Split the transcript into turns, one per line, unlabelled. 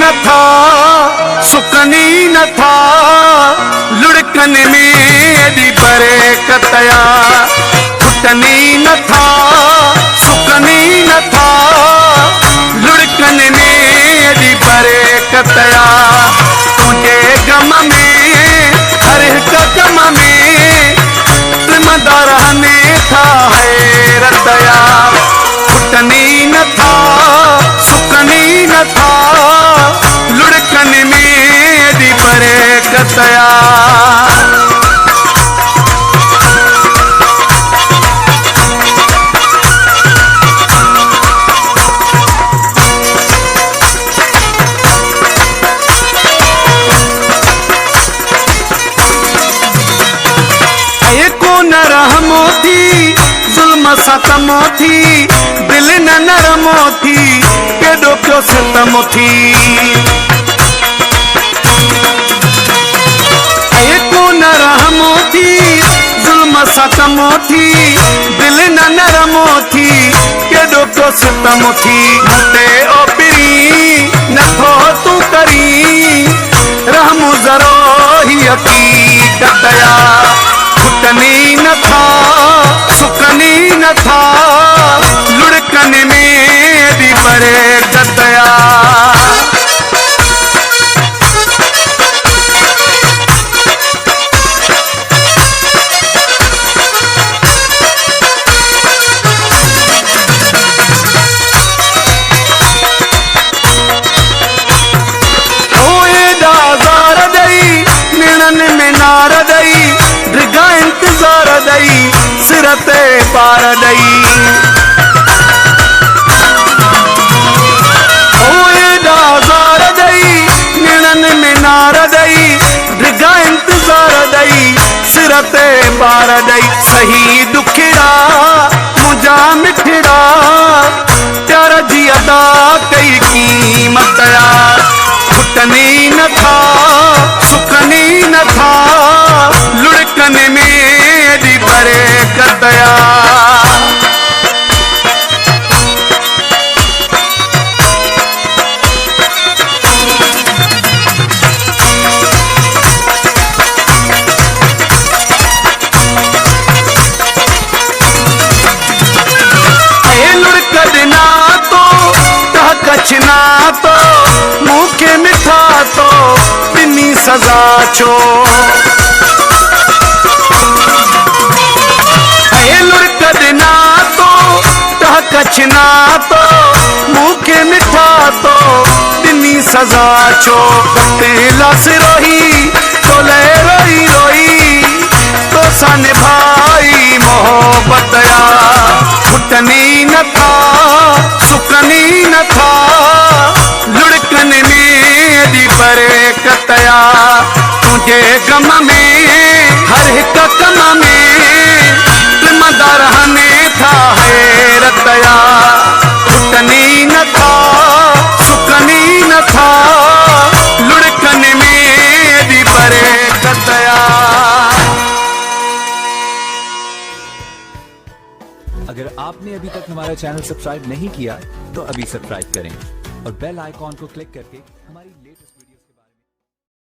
न था सुकनी न था लुढ़कन मेरी बरकतया फुटनी न था सुकनी न था लुढ़कन मेरी बरकतया तुझे गम में हर एक गम में जिम्मेदार रहने था हैरतया फुटनी न था सुकनी न था लुढ़कन मेरी बरकतया रहमो थी जुल्म सतमो थी दिल न नरमो थी केॾो पियो सितमो थी न रहमो थी जुल्म सतमो थी दिल न नरमो थी केॾो पियो सितमो थी मुते ओ पिरी नथो तूं करी रहमो ज़रो ही हक़ीक़तया फुटनी न था सुकनी न था लुढ़कन मेरी बरकतया सिरते पार दई ज़ार दई निणन में नार दई डिगा इंतज़ार दई सिरते पार दई सही दुखड़ा मुंहिंजा मिठड़ा प्यार जी अदा कई कीमतया फुटनी न था सुकनी न था लुढ़कन मेरी बरकतया लुढ़कन ना तो कछना तो मुखे मिठा तो बिनी सजा छो लुढ़कना तो कछना तो मुखे मिठा तो बिनी सजा छो लस रोही तोले रोई रोई तो सन भाई मोहब्बतया फुटनी न था सुकनी न था लुढ़कन मेरी बरकतया तुझे गम में हर एक कम में जिम्मेदार रहने था हैरतया फुटनी न था सुकनी न था लुढ़कन मेरी बरकतया।
अगर आपने अभी तक हमारा चैनल सब्सक्राइब नहीं किया तो अभी सब्सक्राइब करें और बेल आइकॉन को क्लिक करके हमारी लेटेस्ट